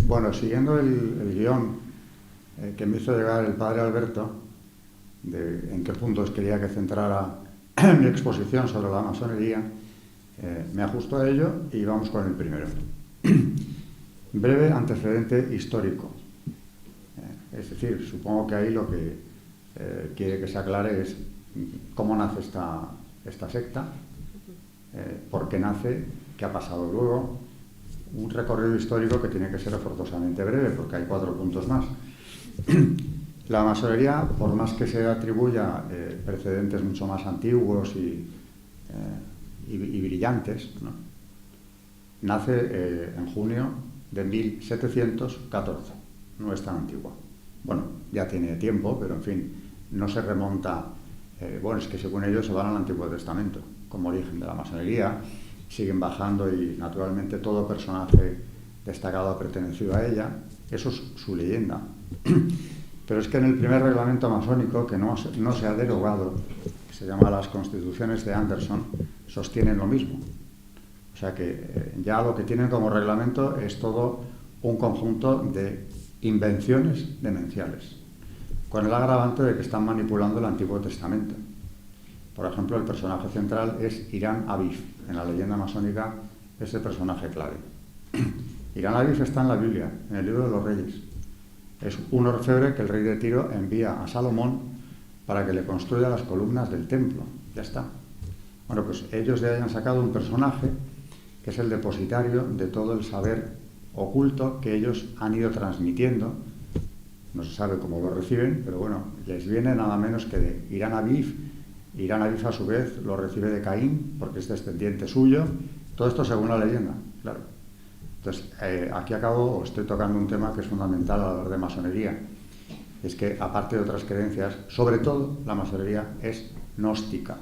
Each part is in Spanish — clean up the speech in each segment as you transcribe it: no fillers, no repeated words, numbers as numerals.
Bueno, siguiendo el guión que me hizo llegar el padre Alberto, de en qué puntos quería que centrara mi exposición sobre la masonería, me ajusto a ello y vamos con el primero. Breve antecedente histórico. Es decir, supongo que ahí lo que quiere que se aclare es cómo nace esta secta, por qué nace, qué ha pasado luego, un recorrido histórico que tiene que ser forzosamente breve, porque hay 4 puntos más. La masonería, por más que se atribuya precedentes mucho más antiguos y brillantes, ¿no?, nace en junio de 1714, no es tan antigua. Bueno, ya tiene tiempo, pero en fin, no se remonta. Bueno, es que según ellos se van al Antiguo Testamento como origen de la masonería, siguen bajando y naturalmente todo personaje destacado ha pertenecido a ella. Eso es su leyenda. Pero es que en el primer reglamento masónico, que no se ha derogado, que se llama las Constituciones de Anderson, sostienen lo mismo. O sea que ya lo que tienen como reglamento es todo un conjunto de invenciones demenciales, con el agravante de que están manipulando el Antiguo Testamento. Por ejemplo, el personaje central es Irán Abif. En la leyenda masónica es el personaje clave. Irán Abif está en la Biblia, en el libro de los Reyes. Es un orfebre que el rey de Tiro envía a Salomón para que le construya las columnas del templo. Ya está. Bueno, pues ellos ya hayan sacado un personaje que es el depositario de todo el saber oculto que ellos han ido transmitiendo. No se sabe cómo lo reciben, pero bueno, les viene nada menos que de Irán Abif. Irán Abif, a su vez, lo recibe de Caín, porque es descendiente suyo. Todo esto según la leyenda, claro. Entonces, aquí estoy tocando un tema que es fundamental al hablar de masonería. Es que, aparte de otras creencias, sobre todo la masonería es gnóstica.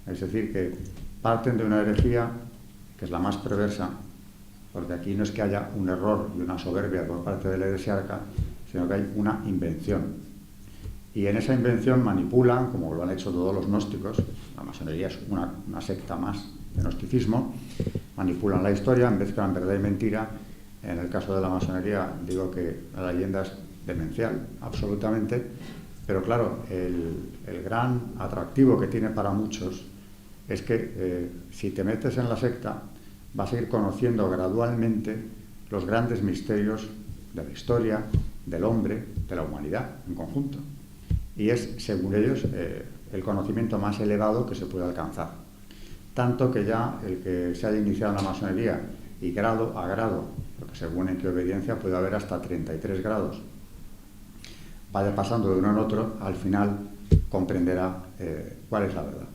Es decir, que parten de una herejía que es la más perversa, porque aquí no es que haya un error y una soberbia por parte del heresiarca, sino que hay una invención. Y en esa invención manipulan, como lo han hecho todos los gnósticos. La masonería es una secta más de gnosticismo. Manipulan la historia en vez de en verdad y mentira. En el caso de la masonería digo que la leyenda es demencial, absolutamente. Pero claro, el gran atractivo que tiene para muchos es que si te metes en la secta vas a ir conociendo gradualmente los grandes misterios de la historia, del hombre, de la humanidad en conjunto. Y es, según ellos, el conocimiento más elevado que se puede alcanzar. Tanto que ya el que se haya iniciado en la masonería y grado a grado, porque según en qué obediencia puede haber hasta 33 grados, vaya pasando de uno en otro, al final comprenderá cuál es la verdad.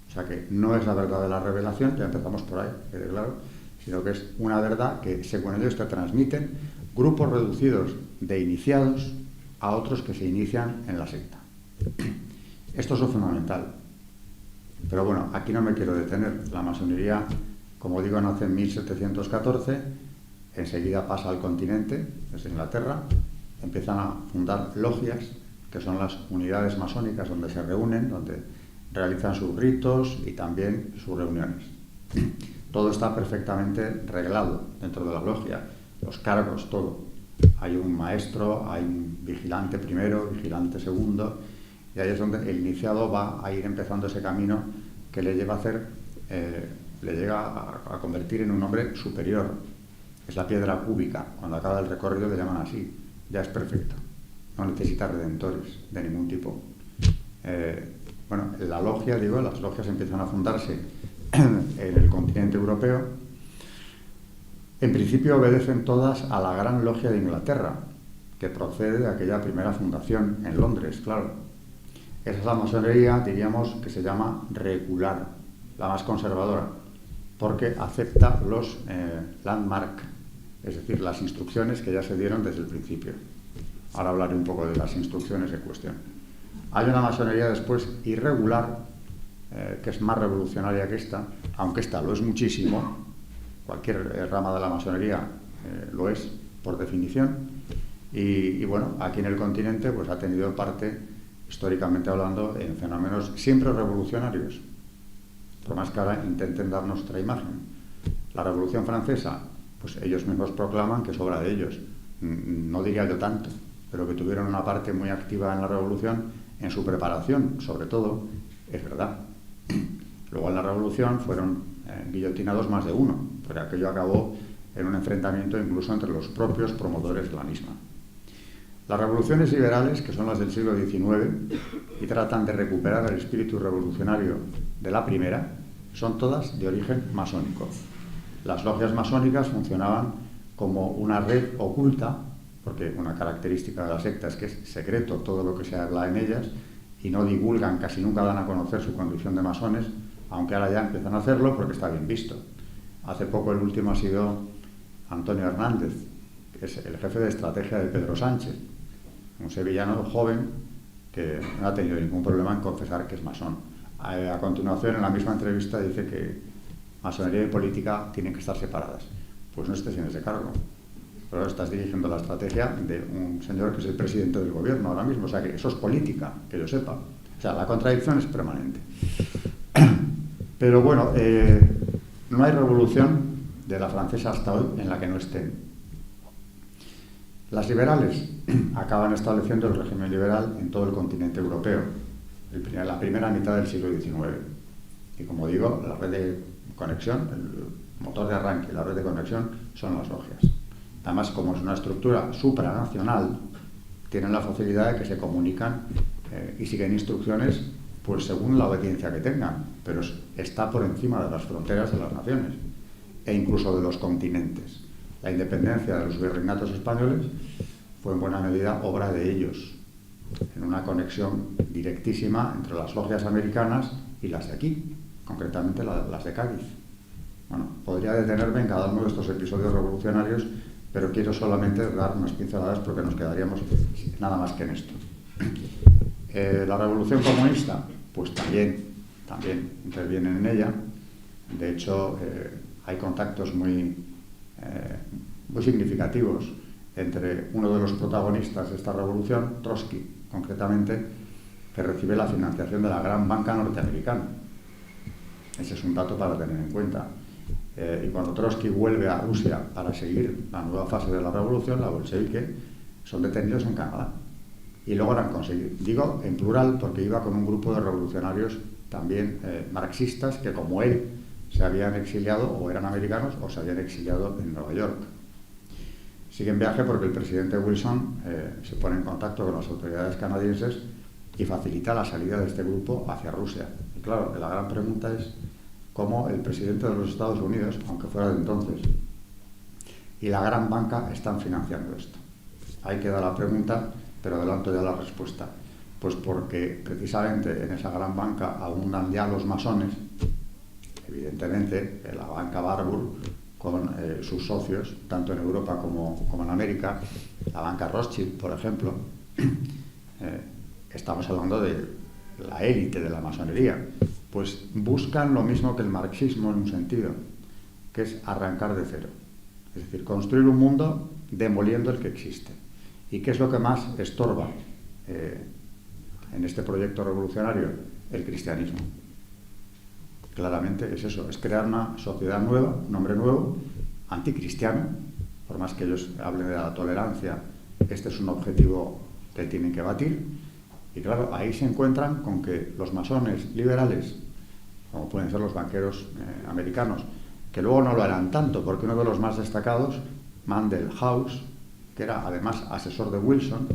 O sea que no es la verdad de la revelación, ya empezamos por ahí, quede claro, sino que es una verdad que, según ellos, te transmiten grupos reducidos de iniciados a otros que se inician en la secta. Esto es lo fundamental. Pero bueno, aquí no me quiero detener. La masonería, como digo, nace en 1714, enseguida pasa al continente, desde Inglaterra, empiezan a fundar logias, que son las unidades masónicas donde se reúnen, donde realizan sus ritos y también sus reuniones. Todo está perfectamente reglado dentro de la logia, los cargos, todo. Hay un maestro, hay un vigilante primero, vigilante segundo, y ahí es donde el iniciado va a ir empezando ese camino que le lleva a hacer, le llega a convertir en un hombre superior. Es la piedra cúbica. Cuando acaba el recorrido le llaman así. Ya es perfecto. No necesita redentores de ningún tipo. Bueno, la logia, las logias empiezan a fundarse en el continente europeo. En principio obedecen todas a la Gran Logia de Inglaterra, que procede de aquella primera fundación en Londres, claro. Esa es la masonería, diríamos, que se llama regular, la más conservadora, porque acepta los landmark, es decir, las instrucciones que ya se dieron desde el principio. Ahora hablaré un poco de las instrucciones en cuestión. Hay una masonería después irregular, que es más revolucionaria que esta, aunque esta lo es muchísimo. Cualquier rama de la masonería lo es, por definición. Y bueno, aquí en el continente pues ha tenido parte, históricamente hablando, en fenómenos siempre revolucionarios, por más que ahora intenten darnos otra imagen. La Revolución Francesa pues ellos mismos proclaman que es obra de ellos. No diría yo tanto, pero que tuvieron una parte muy activa en la revolución, en su preparación, sobre todo, es verdad. Luego en la revolución fueron guillotinados más de uno, porque aquello acabó en un enfrentamiento incluso entre los propios promotores de la misma. Las revoluciones liberales, que son las del siglo XIX, y tratan de recuperar el espíritu revolucionario de la primera, son todas de origen masónico. Las logias masónicas funcionaban como una red oculta, porque una característica de la secta es que es secreto todo lo que se habla en ellas, y no divulgan, casi nunca dan a conocer su condición de masones, aunque ahora ya empiezan a hacerlo porque está bien visto. Hace poco el último ha sido Antonio Hernández, que es el jefe de estrategia de Pedro Sánchez, un sevillano joven que no ha tenido ningún problema en confesar que es masón. A continuación, en la misma entrevista, dice que masonería y política tienen que estar separadas. Pues no estés en ese cargo. Pero estás dirigiendo la estrategia de un señor que es el presidente del gobierno ahora mismo. O sea, que eso es política, que yo sepa. O sea, la contradicción es permanente. Pero bueno, no hay revolución de la francesa hasta hoy en la que no estén. Las liberales acaban estableciendo el régimen liberal en todo el continente europeo, la primera mitad del siglo XIX. Y como digo, la red de conexión, el motor de arranque y la red de conexión son las logias. Además, como es una estructura supranacional, tienen la facilidad de que se comunican y siguen instrucciones pues según la obediencia que tengan, pero está por encima de las fronteras de las naciones e incluso de los continentes. La independencia de los virreinatos españoles fue en buena medida obra de ellos, en una conexión directísima entre las logias americanas y las de aquí, concretamente las de Cádiz. Bueno, podría detenerme en cada uno de estos episodios revolucionarios, pero quiero solamente dar unas pinceladas porque nos quedaríamos nada más que en esto. La revolución comunista, pues también intervienen en ella. De hecho, hay contactos muy significativos entre uno de los protagonistas de esta revolución, Trotsky, concretamente, que recibe la financiación de la gran banca norteamericana. Ese es un dato para tener en cuenta. Y cuando Trotsky vuelve a Rusia para seguir la nueva fase de la revolución, la bolchevique, son detenidos en Canadá. Y logran conseguir, digo en plural porque iba con un grupo de revolucionarios también marxistas que, como él, se habían exiliado o eran americanos o se habían exiliado en Nueva York. Sigue en viaje porque el presidente Wilson se pone en contacto con las autoridades canadienses y facilita la salida de este grupo hacia Rusia. Y claro, la gran pregunta es cómo el presidente de los Estados Unidos, aunque fuera de entonces, y la gran banca están financiando esto. Ahí queda la pregunta, pero adelanto ya la respuesta. Pues porque precisamente en esa gran banca abundan ya los masones, evidentemente la banca Warburg con sus socios, tanto en Europa como en América, la banca Rothschild, por ejemplo. Estamos hablando de la élite de la masonería. Pues buscan lo mismo que el marxismo en un sentido, que es arrancar de cero. Es decir, construir un mundo demoliendo el que existe. ¿Y qué es lo que más estorba en este proyecto revolucionario? El cristianismo. Claramente es eso, es crear una sociedad nueva, un hombre nuevo, anticristiano, por más que ellos hablen de la tolerancia, este es un objetivo que tienen que batir. Y claro, ahí se encuentran con que los masones liberales, como pueden ser los banqueros americanos, que luego no lo harán tanto, porque uno de los más destacados, Mandel House, que era además asesor de Wilson,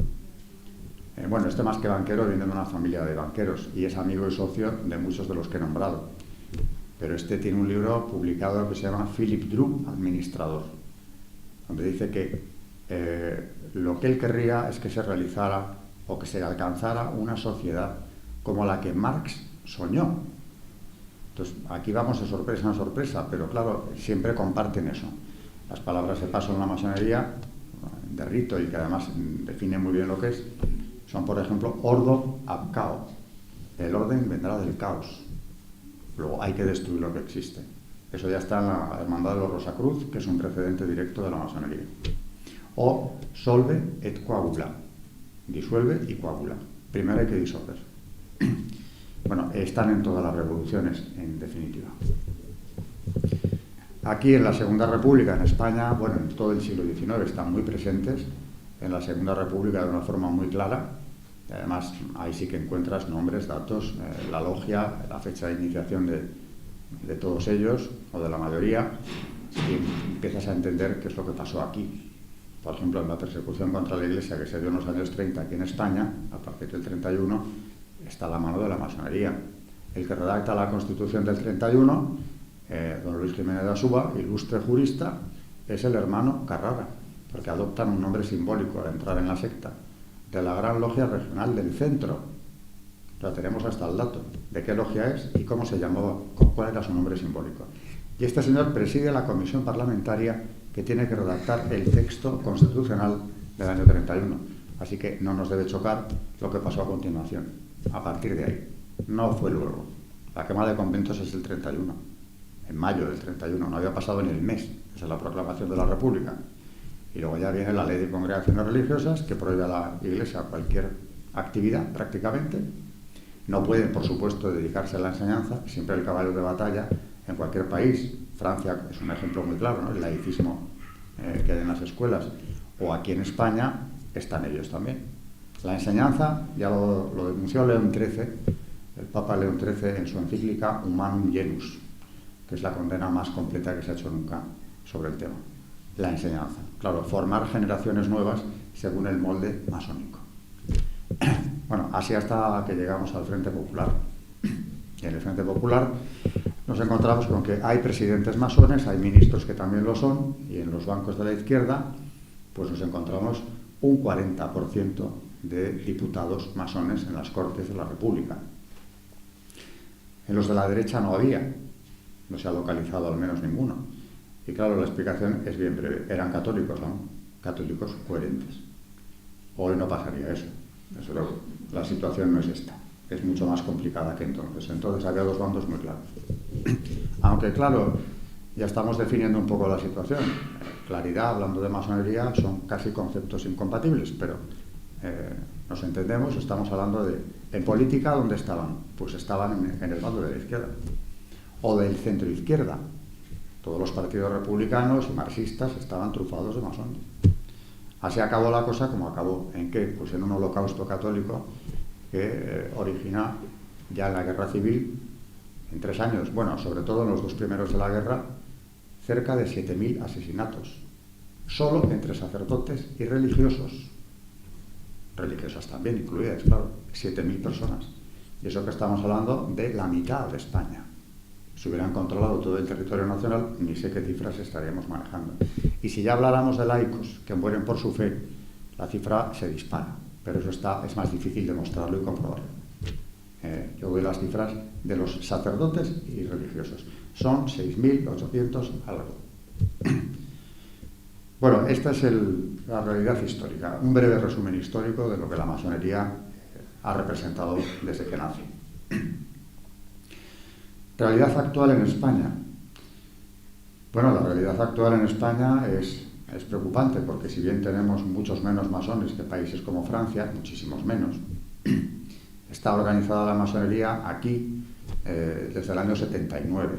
bueno, este más que banquero viene de una familia de banqueros y es amigo y socio de muchos de los que he nombrado. Pero este tiene un libro publicado que se llama Philip Drew, Administrador, donde dice que lo que él querría es que se realizara o que se alcanzara una sociedad como la que Marx soñó. Entonces, aquí vamos de sorpresa en sorpresa, pero claro, siempre comparten eso. Las palabras de paso en la masonería, de rito y que además definen muy bien lo que es, son, por ejemplo, ordo ab caos. El orden vendrá del caos. Luego hay que destruir lo que existe. Eso ya está en la Hermandad de los Rosacruz, que es un precedente directo de la masonería. O solve et coagula. Disuelve y coagula. Primero hay que disolver. Bueno, están en todas las revoluciones, en definitiva. Aquí en la Segunda República, en España, bueno, en todo el siglo XIX están muy presentes, en la Segunda República de una forma muy clara. Y además, ahí sí que encuentras nombres, datos, la logia, la fecha de iniciación de todos ellos, o de la mayoría, y empiezas a entender qué es lo que pasó aquí. Por ejemplo, en la persecución contra la Iglesia que se dio en los años 30 aquí en España, a partir del 31, está la mano de la masonería. El que redacta la Constitución del 31, don Luis Jiménez de Asúa, ilustre jurista, es el hermano Carrara, porque adoptan un nombre simbólico al entrar en la secta, de la Gran Logia Regional del Centro. Ya tenemos hasta el dato de qué logia es y cómo se llamaba, cuál era su nombre simbólico. Y este señor preside la comisión parlamentaria que tiene que redactar el texto constitucional del año 31. Así que no nos debe chocar lo que pasó a continuación, a partir de ahí. No fue luego. La quema de conventos es el 31, en mayo del 31, no había pasado ni el mes desde la proclamación de la República. Y luego ya viene la ley de congregaciones religiosas que prohíbe a la Iglesia cualquier actividad prácticamente. No puede, por supuesto, dedicarse a la enseñanza, siempre el caballo de batalla en cualquier país. Francia es un ejemplo muy claro, ¿no? El laicismo que hay en las escuelas. O aquí en España están ellos también. La enseñanza, ya lo denunció León XIII, el Papa León XIII en su encíclica Humanum Genus, que es la condena más completa que se ha hecho nunca sobre el tema. La enseñanza. Claro, formar generaciones nuevas según el molde masónico. Bueno, así hasta que llegamos al Frente Popular. Y en el Frente Popular nos encontramos con que hay presidentes masones, hay ministros que también lo son, y en los bancos de la izquierda pues nos encontramos un 40% de diputados masones en las Cortes de la República. En los de la derecha no había, no se ha localizado al menos ninguno. Y claro, la explicación es bien breve. Eran católicos, ¿no? Católicos coherentes. Hoy no pasaría eso. Desde luego, la situación no es esta. Es mucho más complicada que entonces. Entonces había dos bandos muy claros. Aunque, claro, ya estamos definiendo un poco la situación. Claridad, hablando de masonería, son casi conceptos incompatibles, pero nos entendemos, estamos hablando de... En política, ¿dónde estaban? Pues estaban en el bando de la izquierda. O del centro-izquierda. Todos los partidos republicanos y marxistas estaban trufados de masones. Así acabó la cosa como acabó. ¿En qué? Pues en un holocausto católico que origina ya en la guerra civil, en 3 años, bueno, sobre todo en los 2 primeros de la guerra, cerca de 7.000 asesinatos. Solo entre sacerdotes y religiosos. Religiosas también incluidas, claro. 7.000 personas. Y eso que estamos hablando de la mitad de España. Si hubieran controlado todo el territorio nacional, ni sé qué cifras estaríamos manejando. Y si ya habláramos de laicos que mueren por su fe, la cifra se dispara, pero eso es más difícil demostrarlo y comprobarlo. Yo doy las cifras de los sacerdotes y religiosos. Son 6.800 algo. Bueno, esta es la realidad histórica, un breve resumen histórico de lo que la masonería ha representado desde que nace. Realidad actual en España. Bueno, la realidad actual en España es preocupante, porque si bien tenemos muchos menos masones que países como Francia, muchísimos menos, está organizada la masonería aquí desde el año 79.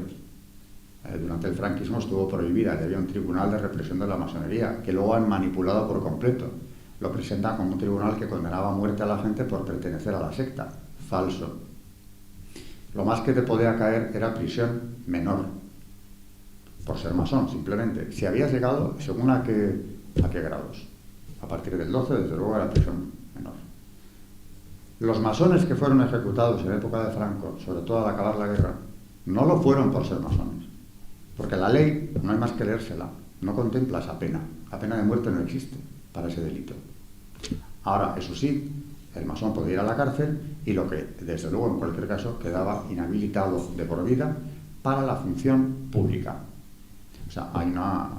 Durante el franquismo estuvo prohibida y había un tribunal de represión de la masonería, que luego han manipulado por completo. Lo presentan como un tribunal que condenaba a muerte a la gente por pertenecer a la secta. Falso. Lo más que te podía caer era prisión menor, por ser masón, simplemente. Si habías llegado, según a qué grados. A partir del 12, desde luego, era prisión menor. Los masones que fueron ejecutados en época de Franco, sobre todo al acabar la guerra, no lo fueron por ser masones. Porque la ley, no hay más que leérsela, no contempla esa pena. La pena de muerte no existe para ese delito. Ahora, eso sí, el masón podía ir a la cárcel y lo que, desde luego, en cualquier caso, quedaba inhabilitado de por vida para la función pública. O sea, hay una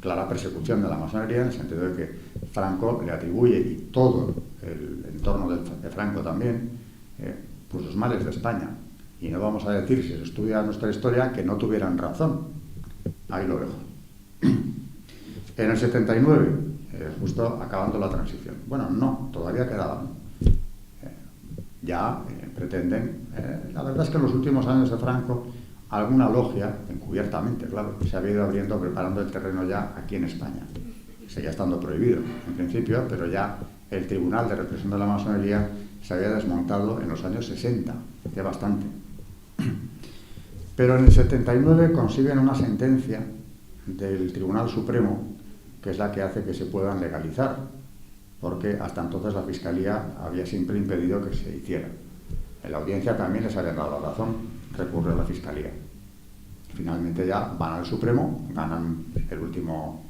clara persecución de la masonería en el sentido de que Franco le atribuye, y todo el entorno de Franco también, pues los males de España. Y no vamos a decir, si se estudia nuestra historia, que no tuvieran razón. Ahí lo dejo. En el 79, justo acabando la transición. Bueno, no, todavía quedaban. Pretenden... la verdad es que en los últimos años de Franco alguna logia, encubiertamente, claro, se había ido abriendo, preparando el terreno ya aquí en España. Seguía estando prohibido, en principio, pero ya el Tribunal de Represión de la Masonería se había desmontado en los años 60, ya bastante. Pero en el 79 consiguen una sentencia del Tribunal Supremo, que es la que hace que se puedan legalizar, porque hasta entonces la Fiscalía había siempre impedido que se hiciera. En la audiencia también les habían dado la razón, recurre a la Fiscalía. Finalmente ya van al Supremo, ganan el último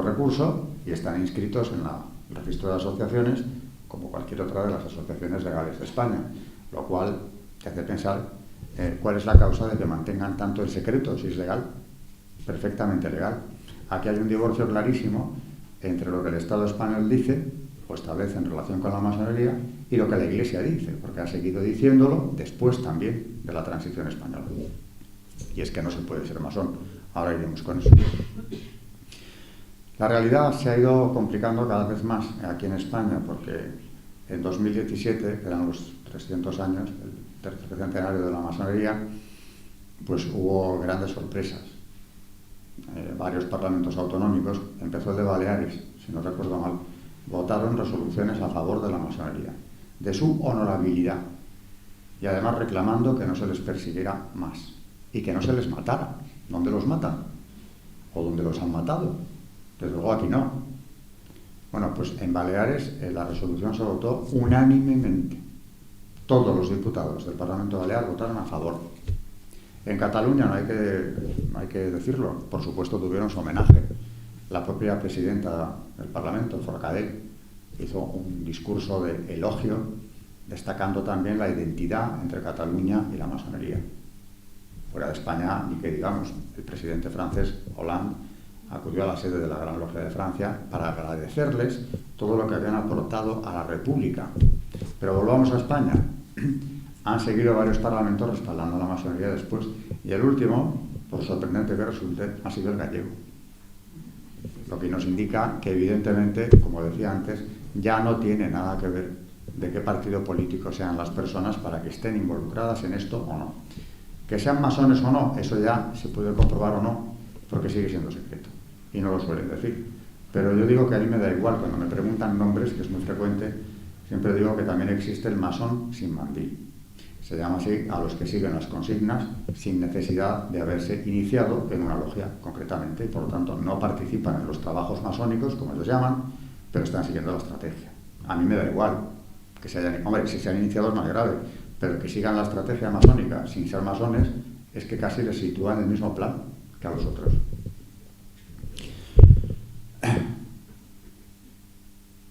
recurso y están inscritos en el registro de asociaciones como cualquier otra de las asociaciones legales de España, lo cual te hace pensar cuál es la causa de que mantengan tanto el secreto, si es legal, perfectamente legal. Aquí hay un divorcio clarísimo entre lo que el Estado español dice o establece en relación con la masonería y lo que la Iglesia dice, porque ha seguido diciéndolo después también de la transición española. Y es que no se puede ser masón. Ahora iremos con eso. La realidad se ha ido complicando cada vez más aquí en España, porque en 2017, que eran los 300 años, el tercer centenario de la masonería, pues hubo grandes sorpresas. Varios parlamentos autonómicos, empezó el de Baleares, si no recuerdo mal, votaron resoluciones a favor de la masonería, de su honorabilidad, y además reclamando que no se les persiguiera más y que no se les matara. ¿Dónde los matan? ¿O dónde los han matado? Desde luego aquí no. Bueno, pues en Baleares la resolución se votó unánimemente. Todos los diputados del Parlamento Balear votaron a favor. En Cataluña no hay que decirlo, por supuesto tuvieron su homenaje. La propia presidenta del Parlamento, Forcadell, hizo un discurso de elogio, destacando también la identidad entre Cataluña y la masonería. Fuera de España, ni que digamos, el presidente francés, Hollande, acudió a la sede de la Gran Logia de Francia para agradecerles todo lo que habían aportado a la República. Pero volvamos a España. Han seguido varios parlamentos respaldando a la masonería después, y el último, por sorprendente que resulte, ha sido el gallego. Lo que nos indica que, evidentemente, como decía antes, ya no tiene nada que ver de qué partido político sean las personas para que estén involucradas en esto o no. Que sean masones o no, eso ya se puede comprobar o no, porque sigue siendo secreto, y no lo suelen decir. Pero yo digo que a mí me da igual, cuando me preguntan nombres, que es muy frecuente, siempre digo que también existe el masón sin mandil. Se llama así a los que siguen las consignas sin necesidad de haberse iniciado en una logia, concretamente, y por lo tanto no participan en los trabajos masónicos, como ellos llaman, pero están siguiendo la estrategia. A mí me da igual que se hayan... Hombre, si se han iniciado es más grave, pero que sigan la estrategia masónica sin ser masones es que casi les sitúa en el mismo plano que a los otros.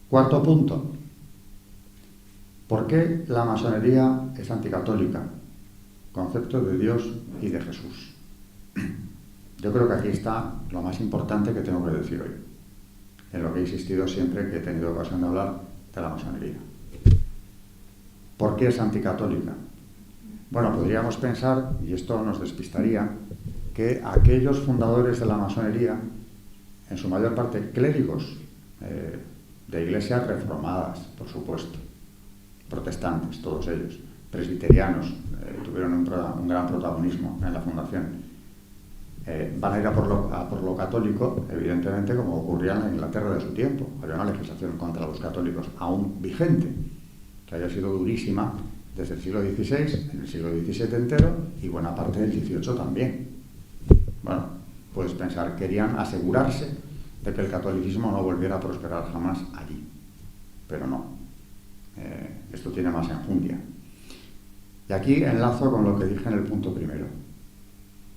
Cuarto punto. ¿Por qué la masonería es anticatólica? Concepto de Dios y de Jesús. Yo creo que aquí está lo más importante que tengo que decir hoy, en lo que he insistido siempre que he tenido ocasión de hablar de la masonería. ¿Por qué es anticatólica? Bueno, podríamos pensar, y esto nos despistaría, que aquellos fundadores de la masonería, en su mayor parte clérigos de iglesias reformadas, por supuesto, protestantes, todos ellos, presbiterianos, tuvieron un gran protagonismo en la fundación. Van a ir a por lo católico, evidentemente, como ocurría en la Inglaterra de su tiempo. Había una legislación contra los católicos aún vigente, que había sido durísima desde el siglo XVI, en el siglo XVII entero, y buena parte del XVIII también. Bueno, puedes pensar, querían asegurarse de que el catolicismo no volviera a prosperar jamás allí. Pero no. Esto tiene más enjundia. Y aquí enlazo con lo que dije en el punto primero.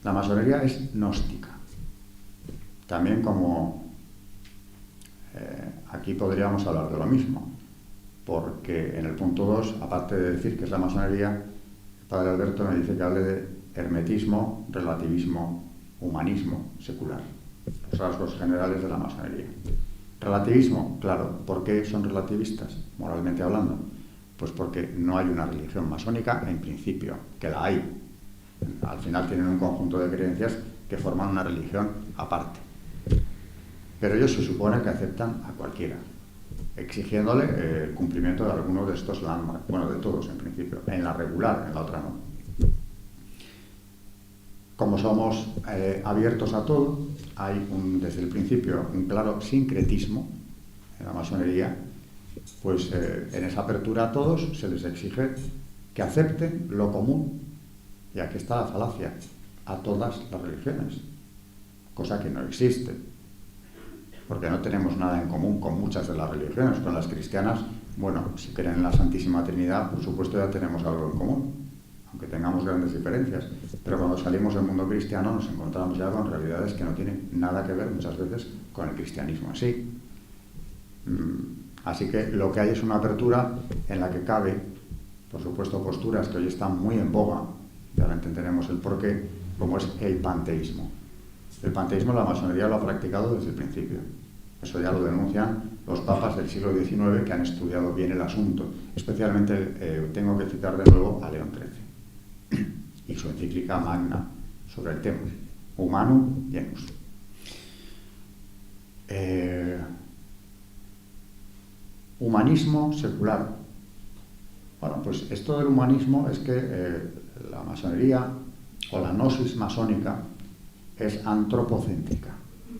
La masonería es gnóstica. También como aquí podríamos hablar de lo mismo, porque en el punto 2, aparte de decir que es la masonería, el padre Alberto me dice que hable de hermetismo, relativismo, humanismo secular, los rasgos generales de la masonería. Relativismo, claro. ¿Por qué son relativistas, moralmente hablando? Pues porque no hay una religión masónica en principio, que la hay. Al final tienen un conjunto de creencias que forman una religión aparte. Pero ellos se supone que aceptan a cualquiera, exigiéndole el cumplimiento de alguno de estos landmarks, bueno, de todos en principio, en la regular, en la otra no. como somos abiertos a todo, hay desde el principio un claro sincretismo en la masonería, pues en esa apertura a todos se les exige que acepten lo común, y aquí está la falacia, a todas las religiones, cosa que no existe, porque no tenemos nada en común con muchas de las religiones. Con las cristianas, bueno, si creen en la Santísima Trinidad, por supuesto ya tenemos algo en común, aunque tengamos grandes diferencias, pero cuando salimos del mundo cristiano nos encontramos ya con realidades que no tienen nada que ver muchas veces con el cristianismo en sí. Así que lo que hay es una apertura en la que cabe, por supuesto, posturas que hoy están muy en boga, y ahora entenderemos el porqué, como es el panteísmo. El panteísmo la masonería lo ha practicado desde el principio. Eso ya lo denuncian los papas del siglo XIX que han estudiado bien el asunto. Especialmente tengo que citar de nuevo a León XIII y su encíclica magna sobre el tema, Humanum Genus. Humanismo secular. Bueno, pues esto del humanismo es que la masonería o la gnosis masónica es antropocéntrica,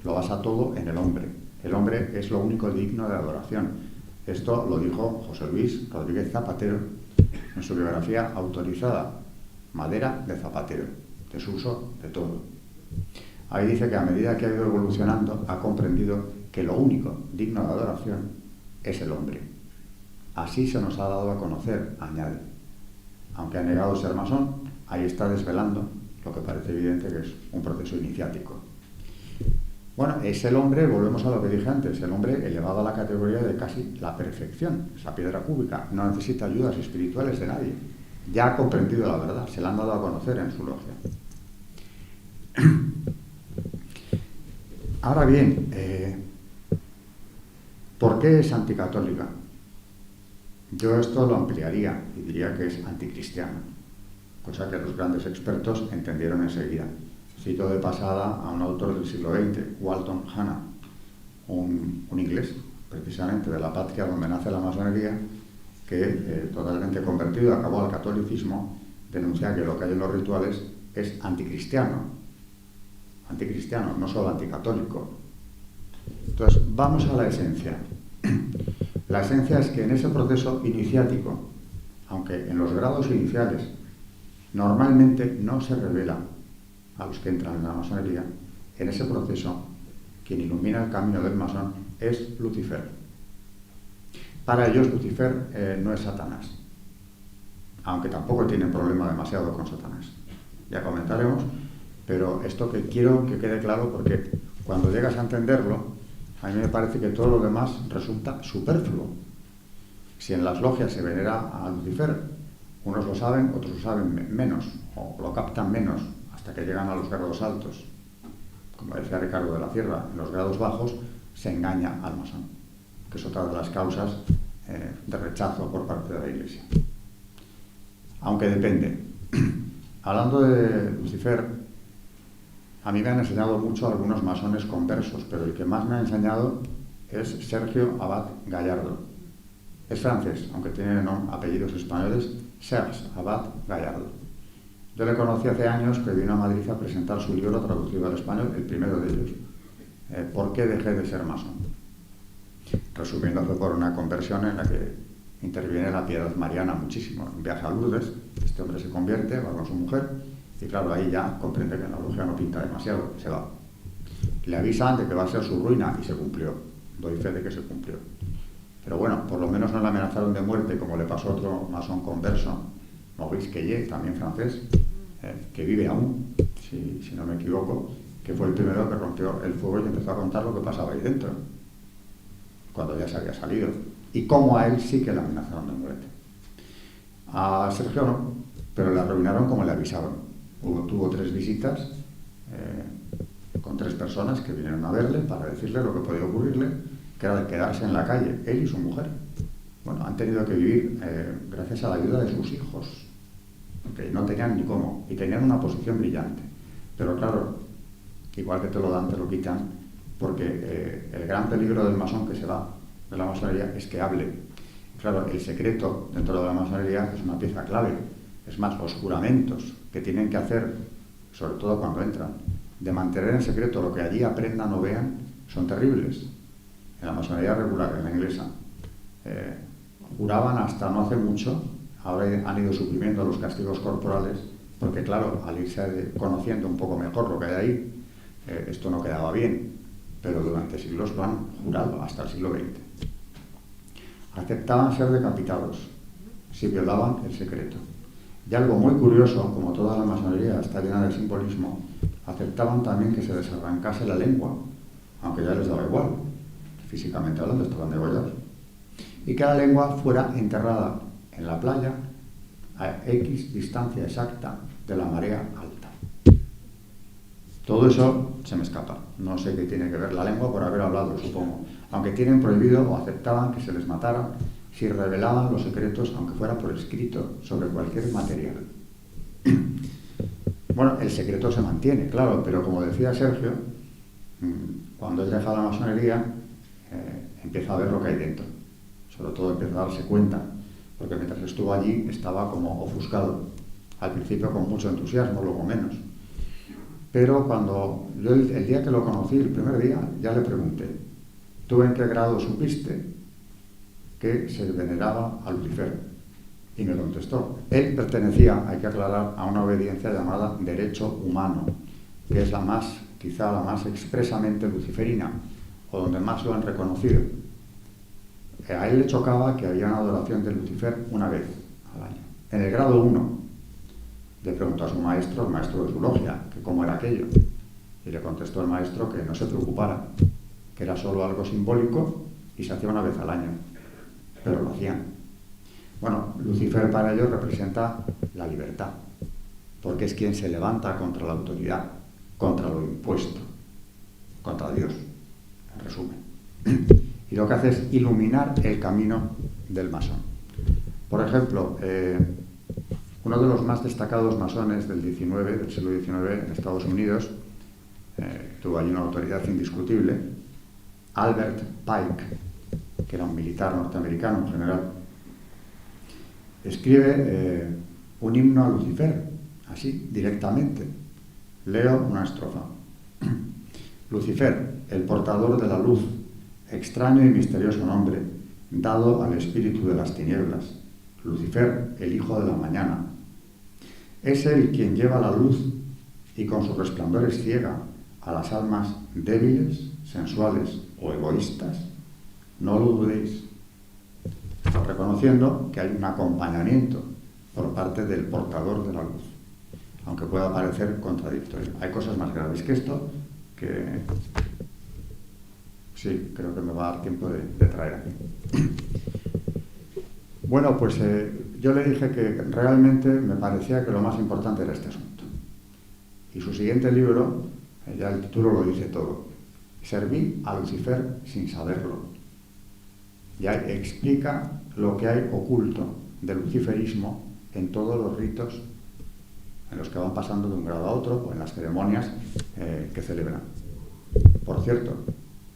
lo basa todo en el hombre. El hombre es lo único digno de adoración. Esto lo dijo José Luis Rodríguez Zapatero en su biografía autorizada, Madera de Zapatero, desuso de todo. Ahí dice que a medida que ha ido evolucionando ha comprendido que lo único digno de adoración es el hombre. Así se nos ha dado a conocer, añade. Aunque ha negado ser masón, ahí está desvelando lo que parece evidente que es un proceso iniciático. Bueno, es el hombre, volvemos a lo que dije antes, el hombre elevado a la categoría de casi la perfección, esa piedra cúbica, no necesita ayudas espirituales de nadie, ya ha comprendido la verdad, se la han dado a conocer en su logia. Ahora bien, ¿por qué es anticatólica? Yo esto lo ampliaría y diría que es anticristiana, cosa que los grandes expertos entendieron enseguida. Cito de pasada a un autor del siglo XX, Walton Hanna, un inglés, precisamente de la patria donde nace la masonería, que totalmente convertido, acabó al catolicismo, denuncia que lo que hay en los rituales es anticristiano, no solo anticatólico. Entonces, vamos a la esencia. La esencia es que en ese proceso iniciático, aunque en los grados iniciales normalmente no se revela a los que entran en la masonería, en ese proceso quien ilumina el camino del masón es Lucifer. Para ellos Lucifer no es Satanás, aunque tampoco tienen problema demasiado con Satanás. Ya comentaremos, pero esto que quiero que quede claro, porque cuando llegas a entenderlo, a mí me parece que todo lo demás resulta superfluo. Si en las logias se venera a Lucifer, unos lo saben, otros lo saben menos, o lo captan menos, hasta que llegan a los grados altos. Como decía Ricardo de la Cierva, en los grados bajos se engaña al masón, que es otra de las causas de rechazo por parte de la Iglesia. Aunque depende. Hablando de Lucifer, a mí me han enseñado mucho algunos masones conversos, pero el que más me ha enseñado es Sergio Abad Gallardo. Es francés, aunque tiene apellidos españoles, Serge Abad Gallardo. Yo le conocí hace años que vino a Madrid a presentar su libro traducido al español, el primero de ellos, ¿Por qué dejé de ser masón? Resumiendo, fue por una conversión en la que interviene la piedad mariana muchísimo. En viaje a Lourdes, este hombre se convierte, va con su mujer, y claro, ahí ya comprende que en la logia no pinta demasiado, se va. Le avisan de que va a ser su ruina y se cumplió. Doy fe de que se cumplió. Pero bueno, por lo menos no le amenazaron de muerte como le pasó a otro masón converso, Maurice Queyet, también francés, que vive aún, si no me equivoco, que fue el primero que rompió el fuego y empezó a contar lo que pasaba ahí dentro, cuando ya se había salido, y cómo a él sí que le amenazaron de muerte. A Sergio no, pero le arruinaron como le avisaron. Tuvo 3 visitas con 3 personas que vinieron a verle para decirle lo que podía ocurrirle, que era de quedarse en la calle, él y su mujer. Bueno, han tenido que vivir gracias a la ayuda de sus hijos, que no tenían ni cómo, y tenían una posición brillante. Pero claro, igual que te lo dan, te lo quitan, porque el gran peligro del masón que se va de la masonería es que hable. Claro, el secreto dentro de la masonería es una pieza clave. Es más, los juramentos que tienen que hacer sobre todo cuando entran, de mantener en secreto lo que allí aprendan o vean, son terribles. En la masonería regular, en la inglesa, juraban hasta no hace mucho, ahora han ido suprimiendo los castigos corporales, porque claro, al irse conociendo un poco mejor lo que hay ahí, esto no quedaba bien, pero durante siglos lo han jurado, hasta el siglo XX. Aceptaban ser decapitados si violaban el secreto. Y algo muy curioso, como toda la masonería está llena de simbolismo, aceptaban también que se les arrancase la lengua, aunque ya les daba igual, físicamente hablando estaban degollados, y que la lengua fuera enterrada en la playa a X distancia exacta de la marea alta. Todo eso se me escapa, no sé qué tiene que ver la lengua por haber hablado, supongo, aunque tienen prohibido o aceptaban que se les matara si revelaban los secretos, aunque fuera por escrito, sobre cualquier material. Bueno, el secreto se mantiene, claro, pero como decía Sergio, cuando él deja la masonería, empieza a ver lo que hay dentro. Sobre todo empieza a darse cuenta, porque mientras estuvo allí estaba como ofuscado. Al principio con mucho entusiasmo, luego menos. Pero cuando yo el día que lo conocí, el primer día, ya le pregunté, ¿tú en qué grado supiste que se veneraba a Lucifer? Y me contestó, él pertenecía, hay que aclarar, a una obediencia llamada derecho humano, que es quizá la más expresamente luciferina, o donde más lo han reconocido. A él le chocaba que había una adoración de Lucifer una vez al año. En el grado 1, le preguntó a su maestro, el maestro de su logia, que cómo era aquello. Y le contestó el maestro que no se preocupara, que era solo algo simbólico y se hacía una vez al año. Pero lo hacían. Bueno, Lucifer para ellos representa la libertad, porque es quien se levanta contra la autoridad, contra lo impuesto, contra Dios, en resumen. Y lo que hace es iluminar el camino del masón. Por ejemplo, uno de los más destacados masones del siglo XIX en Estados Unidos, tuvo allí una autoridad indiscutible, Albert Pike, que era un militar norteamericano en general, escribe un himno a Lucifer, así, directamente. Leo una estrofa. Lucifer, el portador de la luz, extraño y misterioso nombre, dado al espíritu de las tinieblas. Lucifer, el hijo de la mañana. Es él quien lleva la luz y con sus resplandores ciega a las almas débiles, sensuales o egoístas. No lo dudéis. Está reconociendo que hay un acompañamiento por parte del portador de la luz, aunque pueda parecer contradictorio. Hay cosas más graves que esto que sí, creo que me va a dar tiempo de traer aquí. Bueno, pues yo le dije que realmente me parecía que lo más importante era este asunto. Y su siguiente libro, ya el título lo dice todo, Serví a Lucifer sin saberlo. Y ahí explica lo que hay oculto del luciferismo en todos los ritos en los que van pasando de un grado a otro o en las ceremonias que celebran. Por cierto,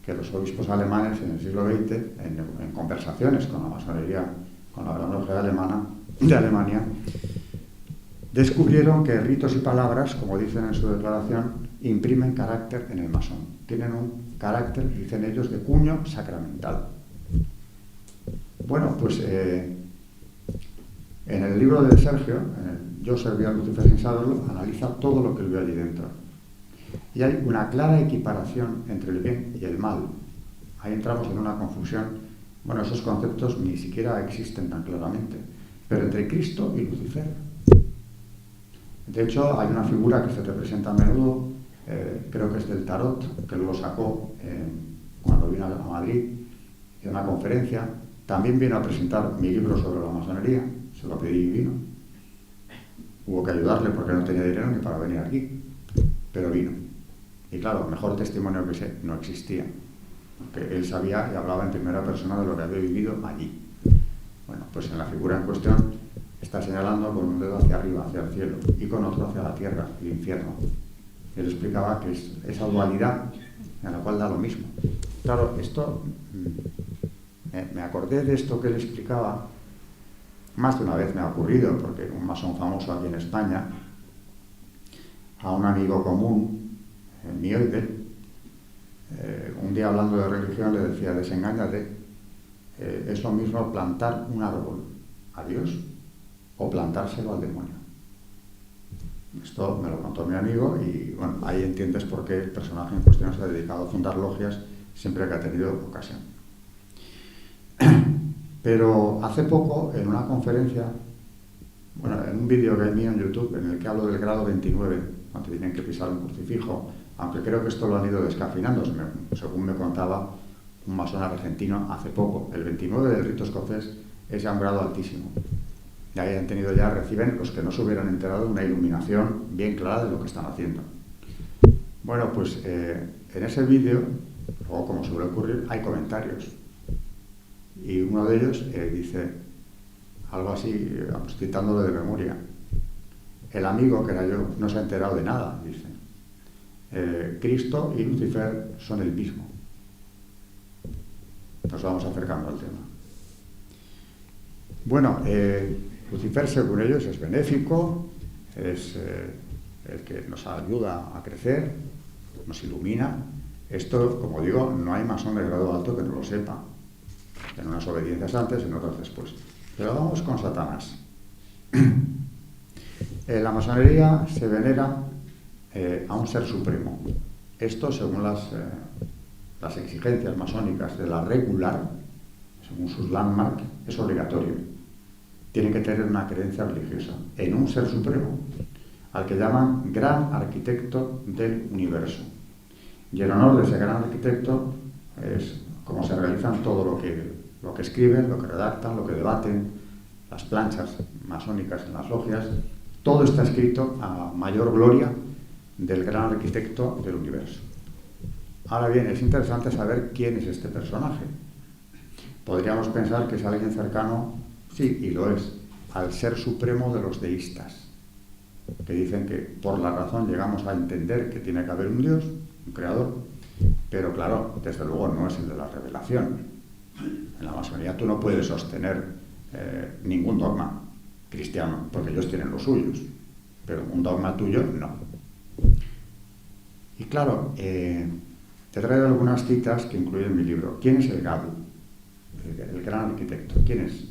que los obispos alemanes en el siglo XX, en conversaciones con la masonería, con la Gran Logia de Alemania, descubrieron que ritos y palabras, como dicen en su declaración, imprimen carácter en el masón. Tienen un carácter, dicen ellos, de cuño sacramental. Bueno, pues en el libro de Sergio, Yo serví a Lucifer sin saberlo, analiza todo lo que él ve allí dentro. Y hay una clara equiparación entre el bien y el mal. Ahí entramos en una confusión. Bueno, esos conceptos ni siquiera existen tan claramente. Pero entre Cristo y Lucifer. De hecho, hay una figura que se representa a menudo, creo que es del tarot, que luego sacó cuando vino a Madrid, en una conferencia. También vino a presentar mi libro sobre la masonería, se lo pedí y vino. Hubo que ayudarle porque no tenía dinero ni para venir aquí, pero vino. Y claro, mejor testimonio que sé, no existía, porque él sabía y hablaba en primera persona de lo que había vivido allí. Bueno, pues en la figura en cuestión está señalando con un dedo hacia arriba, hacia el cielo, y con otro hacia la tierra, el infierno. Él explicaba que es esa dualidad en la cual da lo mismo. Claro, esto, me acordé de esto que él explicaba, más de una vez me ha ocurrido, porque un masón famoso aquí en España a un amigo común, mío y de él. Un día hablando de religión le decía, desengáñate, es lo mismo plantar un árbol a Dios o plantárselo al demonio. Esto me lo contó mi amigo y bueno, ahí entiendes por qué el personaje en cuestión se ha dedicado a fundar logias siempre que ha tenido ocasión. Pero hace poco, en una conferencia, bueno, en un vídeo que hay mío en YouTube, en el que hablo del grado 29, cuando tienen que pisar un crucifijo, aunque creo que esto lo han ido descafeinando, según me contaba un masón argentino hace poco. El 29 del rito escocés es ya un grado altísimo. Y ahí han tenido ya, reciben los que no se hubieran enterado, una iluminación bien clara de lo que están haciendo. Bueno, pues en ese vídeo, luego como suele ocurrir, hay comentarios. Y uno de ellos dice algo así, pues, citándolo de memoria. El amigo, que era yo, no se ha enterado de nada, dice. Cristo y Lucifer son el mismo. Nos vamos acercando al tema. Bueno, Lucifer, según ellos, es benéfico, es el que nos ayuda a crecer, nos ilumina. Esto, como digo, no hay masón de grado alto que no lo sepa. En unas obediencias antes, en otras después. Pero vamos con Satanás. En la masonería se venera a un ser supremo. Esto, según las exigencias masónicas de la regular, según sus landmarks, es obligatorio. Tiene que tener una creencia religiosa en un ser supremo, al que llaman gran arquitecto del universo. Y en honor de ese gran arquitecto es como se realizan todo lo que escriben, lo que redactan, lo que debaten, las planchas masónicas en las logias. Todo está escrito a mayor gloria del gran arquitecto del universo. Ahora bien, es interesante saber quién es este personaje. Podríamos pensar que es alguien cercano, sí, y lo es, al ser supremo de los deístas, que dicen que por la razón llegamos a entender que tiene que haber un Dios, un creador, pero claro, desde luego no es el de la revelación. En la masonería tú no puedes sostener ningún dogma cristiano, porque ellos tienen los suyos, pero un dogma tuyo no. Y claro, te he traído algunas citas que incluyen mi libro. ¿Quién es el Gabu? El gran arquitecto. ¿Quién es?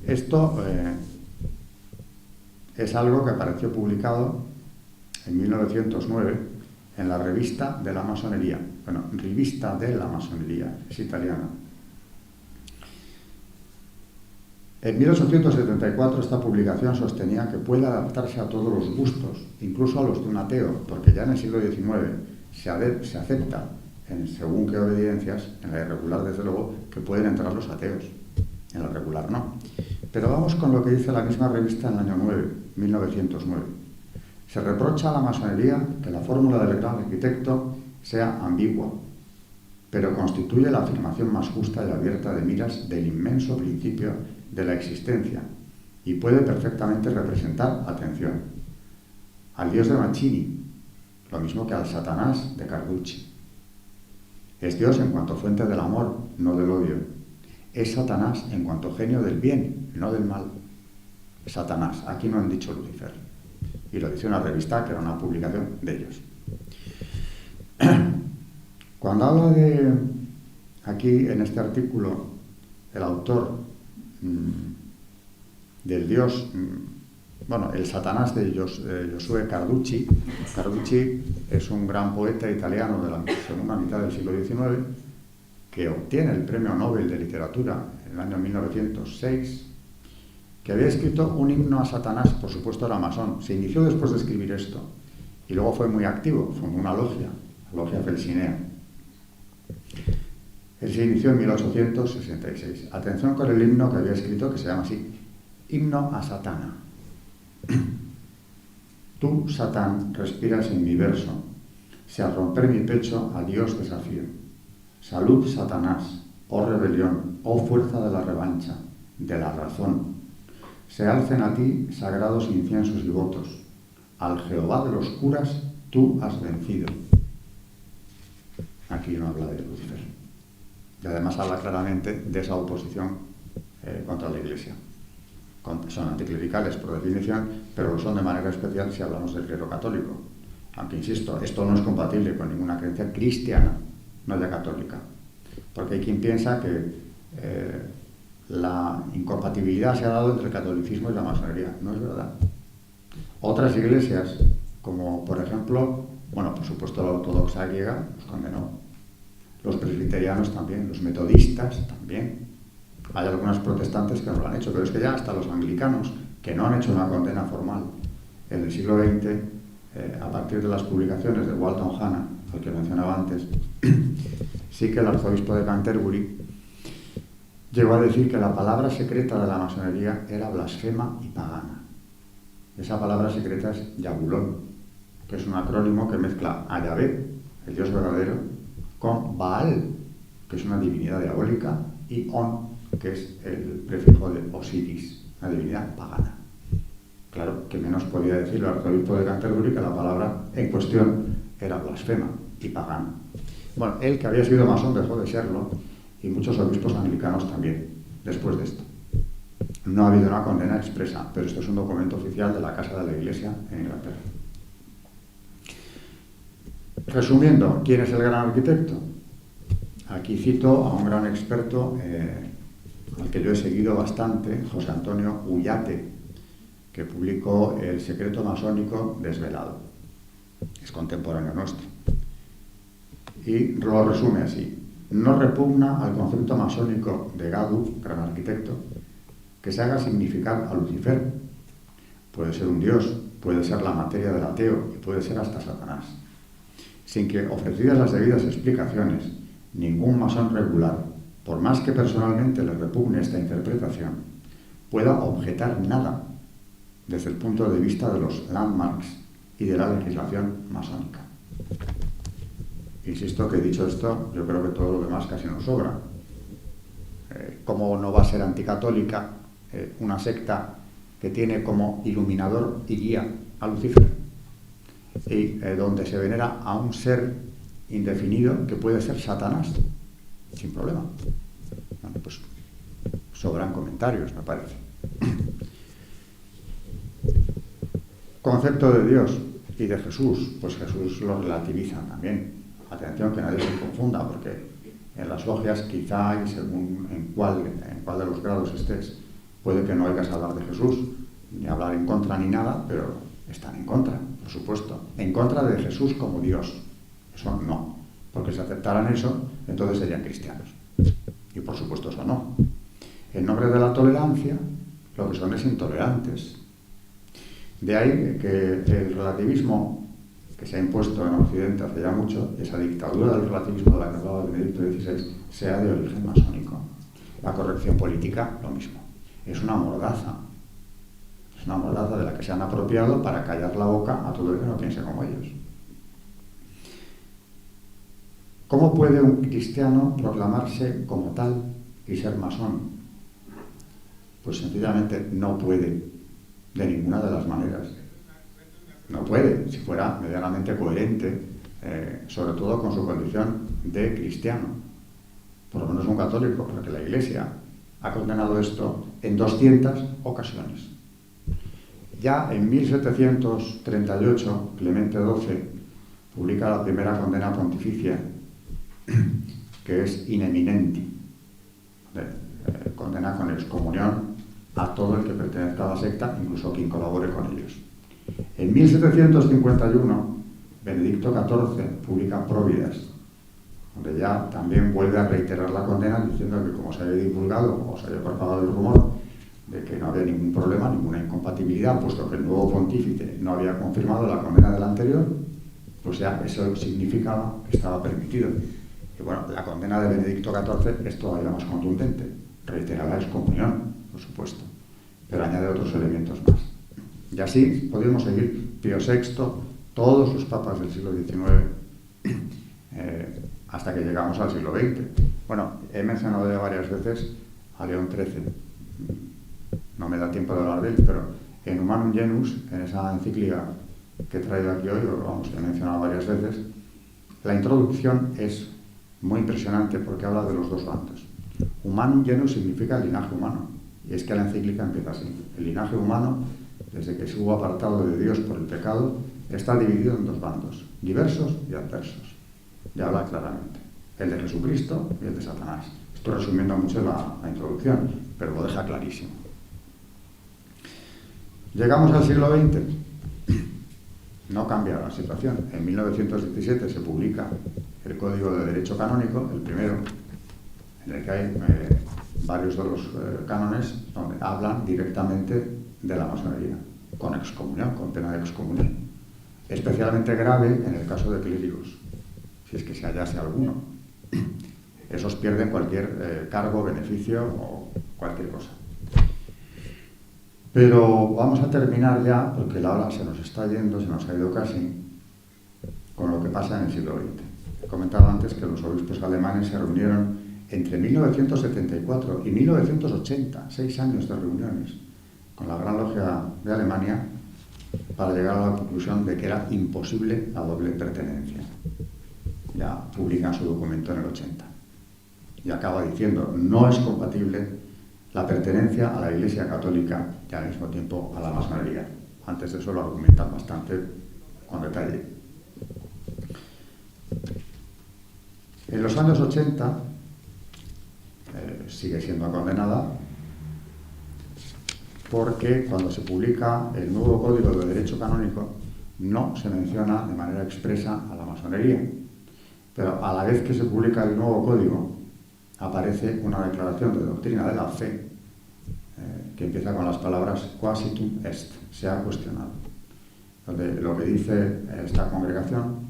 Esto es algo que apareció publicado en 1909 en la Revista de la Masonería. Bueno, Revista de la Masonería, es italiana. En 1874 esta publicación sostenía que puede adaptarse a todos los gustos, incluso a los de un ateo, porque ya en el siglo XIX se acepta, en según qué obediencias, en la irregular desde luego, que pueden entrar los ateos, en la regular no. Pero vamos con lo que dice la misma revista en el año 1909. Se reprocha a la masonería que la fórmula del gran arquitecto sea ambigua, pero constituye la afirmación más justa y abierta de miras del inmenso principio de la existencia y puede perfectamente representar, atención, al Dios de Mancini, lo mismo que al Satanás de Carducci. Es Dios en cuanto fuente del amor, no del odio. Es Satanás en cuanto genio del bien, no del mal. Satanás, aquí no han dicho Lucifer. Y lo dice una revista que era una publicación de ellos. Cuando habla de, aquí en este artículo, el autor del Dios, bueno, el Satanás de Giosuè Carducci. Carducci es un gran poeta italiano de la segunda mitad del siglo XIX que obtiene el Premio Nobel de Literatura en el año 1906, que había escrito un himno a Satanás, por supuesto era masón. Se inició después de escribir esto y luego fue muy activo, fundó una logia, la Logia Felsinea. Él se inició en 1866. Atención con el himno que había escrito, que se llama así, Himno a Satana. Tú, Satán, respiras en mi verso, si al romper mi pecho a Dios desafío. Salud, Satanás, oh rebelión, oh fuerza de la revancha, de la razón. Se alcen a ti sagrados inciensos y votos. Al Jehová de los curas tú has vencido. Aquí no habla de Lucifer. Y además habla claramente de esa oposición contra la Iglesia, son anticlericales por definición, pero lo son de manera especial si hablamos del clero católico. Aunque, insisto, esto no es compatible con ninguna creencia cristiana, no ya católica. Porque hay quien piensa que la incompatibilidad se ha dado entre el catolicismo y la masonería. No es verdad. Otras iglesias, como por ejemplo, bueno, por supuesto la ortodoxa griega, los condenó. Los presbiterianos también, los metodistas también. Hay algunas protestantes que no lo han hecho, pero es que ya hasta los anglicanos, que no han hecho una condena formal en el siglo XX, a partir de las publicaciones de Walton Hannah, al que mencionaba antes, sí que el arzobispo de Canterbury llegó a decir que la palabra secreta de la masonería era blasfema y pagana. Esa palabra secreta es Yabulón, que es un acrónimo que mezcla a Yahvé, el Dios verdadero, con Baal, que es una divinidad diabólica, y On, que es el prefijo de Osiris, una divinidad pagana. Claro, que menos podía decir el arzobispo de Canterbury que la palabra en cuestión era blasfema y pagana. Bueno, él, que había sido masón, dejó de serlo, y muchos obispos anglicanos también, después de esto. No ha habido una condena expresa, pero esto es un documento oficial de la Casa de la Iglesia en Inglaterra. Resumiendo, ¿quién es el gran arquitecto? Aquí cito a un gran experto al que yo he seguido bastante, José Antonio Ullate, que publicó El secreto masónico desvelado. Es contemporáneo nuestro. Y lo resume así. No repugna al concepto masónico de Gadu, gran arquitecto, que se haga significar a Lucifer. Puede ser un dios, puede ser la materia del ateo y puede ser hasta Satanás. Sin que, ofrecidas las debidas explicaciones, ningún masón regular, por más que personalmente le repugne esta interpretación, pueda objetar nada desde el punto de vista de los landmarks y de la legislación masónica. Insisto que, dicho esto, yo creo que todo lo demás casi nos sobra. ¿Cómo no va a ser anticatólica una secta que tiene como iluminador y guía a Lucifer? Y donde se venera a un ser indefinido que puede ser Satanás, sin problema. Bueno, pues sobran comentarios, me parece. Concepto de Dios y de Jesús, pues Jesús lo relativiza también. Atención, que nadie se confunda, porque en las logias quizá, y según en cuál de los grados estés, puede que no oigas hablar de Jesús, ni hablar en contra ni nada, pero están en contra, por supuesto. En contra de Jesús como Dios. Eso no, porque si aceptaran eso, entonces serían cristianos. Y por supuesto eso no. En nombre de la tolerancia, lo que son es intolerantes. De ahí que el relativismo que se ha impuesto en Occidente hace ya mucho, esa dictadura del relativismo de la que hablaba Benedicto XVI, sea de origen masónico. La corrección política, lo mismo. Es una mordaza. Es una mordaza de la que se han apropiado para callar la boca a todo el que no piense como ellos. ¿Cómo puede un cristiano proclamarse como tal y ser masón? Pues sencillamente no puede, de ninguna de las maneras. No puede, si fuera medianamente coherente, sobre todo con su condición de cristiano, por lo menos un católico, porque la Iglesia ha condenado esto en 200 ocasiones. Ya en 1738, Clemente XII publica la primera condena pontificia, que es in eminenti, condena con excomunión a todo el que pertenezca a la secta, incluso quien colabore con ellos. En 1751, Benedicto XIV publica Providas, donde ya también vuelve a reiterar la condena, diciendo que como se había divulgado o se había propagado el rumor de que no había ningún problema, ninguna incompatibilidad, puesto que el nuevo pontífice no había confirmado la condena del anterior, pues ya eso significaba que estaba permitido. Y bueno, la condena de Benedicto XIV es todavía más contundente, reitera la excomunión, por supuesto, pero añade otros elementos más. Y así podemos seguir Pío VI, todos los papas del siglo XIX, hasta que llegamos al siglo XX. Bueno, he mencionado ya varias veces a León XIII. No me da tiempo de hablar de él, pero en Humanum Genus, en esa encíclica que he traído aquí hoy, que he mencionado varias veces, la introducción es muy impresionante porque habla de los dos bandos. Humanum Genus significa linaje humano, Y es que la encíclica empieza así: el linaje humano, desde que se hubo apartado de Dios por el pecado, está dividido en dos bandos, diversos y adversos. Y habla claramente: el de Jesucristo y el de Satanás. Estoy resumiendo mucho la introducción, pero lo deja clarísimo. Llegamos al siglo XX. No cambia la situación. En 1917 se publica el Código de Derecho Canónico, el primero, en el que hay varios de los cánones donde hablan directamente de la masonería, con excomunión, con pena de excomunión. Especialmente grave en el caso de clérigos, si es que se hallase alguno. Esos pierden cualquier cargo, beneficio o cualquier cosa. Pero vamos a terminar ya, porque la hora se nos está yendo, se nos ha ido casi, con lo que pasa en el siglo XX. He comentado antes que los obispos alemanes se reunieron entre 1974 y 1980, 6 años de reuniones, con la Gran Logia de Alemania, para llegar a la conclusión de que era imposible la doble pertenencia. Ya publican su documento en el 80. Y acaba diciendo: no es compatible la pertenencia a la Iglesia Católica y al mismo tiempo a la masonería. Antes de eso lo argumentan bastante con detalle. En los años 80 sigue siendo condenada, porque cuando se publica el nuevo Código de Derecho Canónico no se menciona de manera expresa a la masonería, pero a la vez que se publica el nuevo código aparece una declaración de doctrina de la fe que empieza con las palabras quasitum est, se ha cuestionado, donde lo que dice esta congregación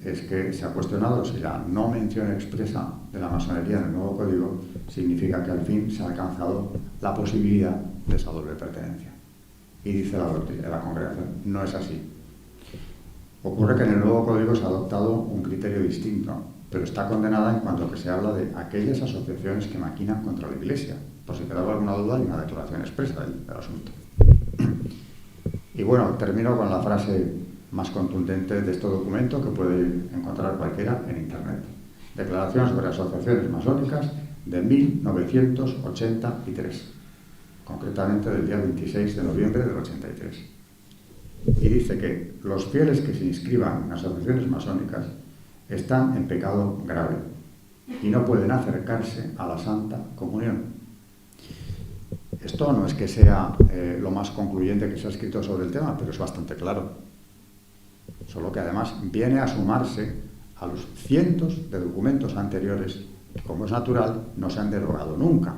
es que se ha cuestionado si la no mención expresa de la masonería en el nuevo código significa que al fin se ha alcanzado la posibilidad de esa doble pertenencia. Y dice la congregación: no es así. Ocurre que en el nuevo código se ha adoptado un criterio distinto, pero está condenada en cuanto a que se habla de aquellas asociaciones que maquinan contra la Iglesia. Por si quedaba alguna duda, hay una declaración expresa del asunto. Y bueno, termino con la frase más contundente de este documento, que puede encontrar cualquiera en Internet. Declaración sobre asociaciones masónicas de 1983, concretamente del día 26 de noviembre del 83. Y dice que los fieles que se inscriban en asociaciones masónicas están en pecado grave y no pueden acercarse a la Santa Comunión. Esto no es que sea lo más concluyente que se ha escrito sobre el tema, pero es bastante claro. Solo que además viene a sumarse a los cientos de documentos anteriores que, como es natural, no se han derogado nunca.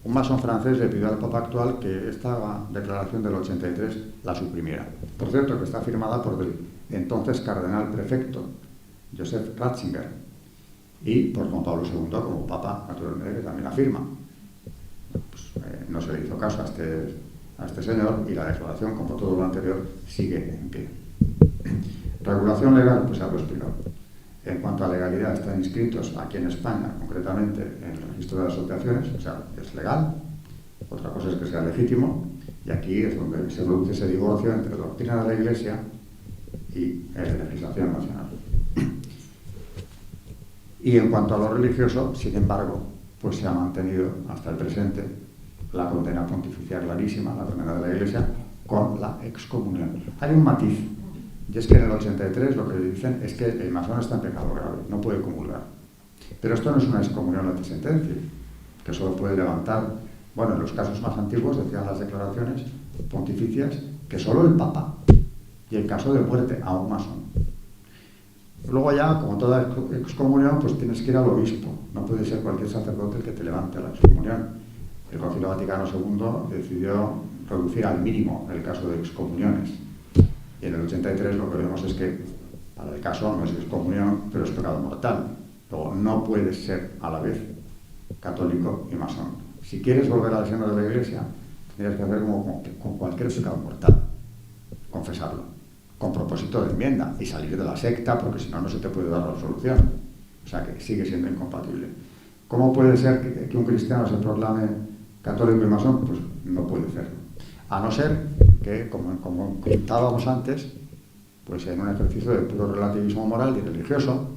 Un masón francés le pidió al Papa actual que esta declaración del 83 la suprimiera. Por cierto, que está firmada por el entonces cardenal prefecto, Joseph Ratzinger, y por Juan Pablo II como Papa, naturalmente, que también la firma. Pues, no se le hizo caso a este señor, y la declaración, como todo lo anterior, sigue en pie. Regulación legal, pues ya lo he explicado. En cuanto a legalidad, están inscritos aquí en España, concretamente en el registro de asociaciones, o sea, es legal. Otra cosa es que sea legítimo, y aquí es donde se produce ese divorcio entre doctrina de la Iglesia y legislación nacional. Y en cuanto a lo religioso, sin embargo, pues se ha mantenido hasta el presente la condena pontificia clarísima, la condena de la Iglesia, con la excomunión. Hay un matiz, y es que en el 83 lo que dicen es que el masón está en pecado grave, no puede comulgar. Pero esto no es una excomunión ante sentencia, que solo puede levantar, bueno, en los casos más antiguos decían las declaraciones pontificias que solo el Papa, y en caso de muerte a un masón. Luego ya, como toda excomunión, pues tienes que ir al obispo, no puede ser cualquier sacerdote el que te levante la excomunión. El Concilio Vaticano II decidió reducir al mínimo el caso de excomuniones. Y en el 83 lo que vemos es que, para el caso, no es excomunión, pero es pecado mortal. Luego, no puedes ser a la vez católico y masón. Si quieres volver al seno de la Iglesia, tendrías que hacer como con cualquier pecado mortal, confesarlo, con propósito de enmienda, y salir de la secta, porque si no, no se te puede dar la absolución. O sea que sigue siendo incompatible. ¿Cómo puede ser que un cristiano se proclame católico y masón? Pues no puede serlo. A no ser que, como comentábamos antes, pues en un ejercicio de puro relativismo moral y religioso,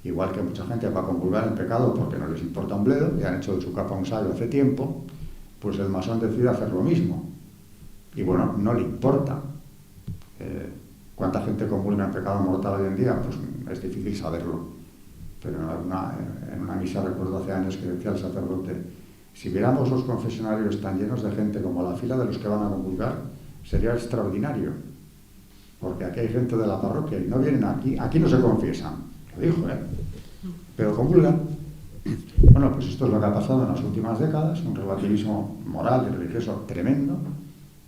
igual que mucha gente va a comulgar en pecado porque no les importa un bledo, y han hecho de su capa un sabio hace tiempo, pues el masón decide hacer lo mismo. Y bueno, no le importa. ¿Cuánta gente comulga en pecado mortal hoy en día? Pues es difícil saberlo. Pero en una misa recuerdo hace años que decía el sacerdote: si viéramos los confesionarios tan llenos de gente como la fila de los que van a comulgar, sería extraordinario. Porque aquí hay gente de la parroquia y no vienen aquí no se confiesan. Lo dijo, pero comulgan. Bueno, pues esto es lo que ha pasado en las últimas décadas, un relativismo moral y religioso tremendo,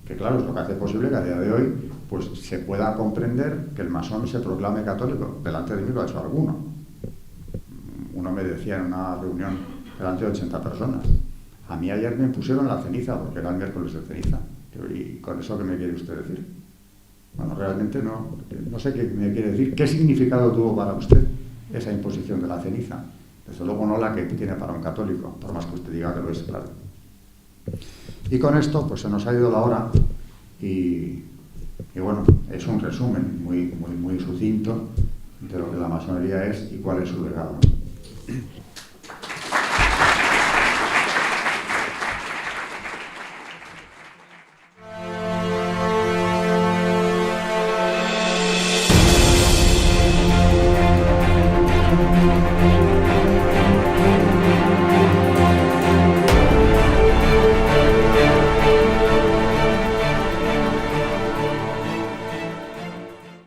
que claro, es lo que hace posible que a día de hoy pues se pueda comprender que el masón se proclame católico. Delante de mí lo ha hecho alguno. Uno me decía en una reunión delante de 80 personas: a mí ayer me pusieron la ceniza porque era el miércoles de ceniza. ¿Y con eso qué me quiere usted decir? Bueno, realmente no sé qué me quiere decir. ¿Qué significado tuvo para usted esa imposición de la ceniza? Desde luego no la que tiene para un católico, por más que usted diga que lo es, claro. Y con esto pues se nos ha ido la hora y bueno, es un resumen muy sucinto de lo que la masonería es y cuál es su legado.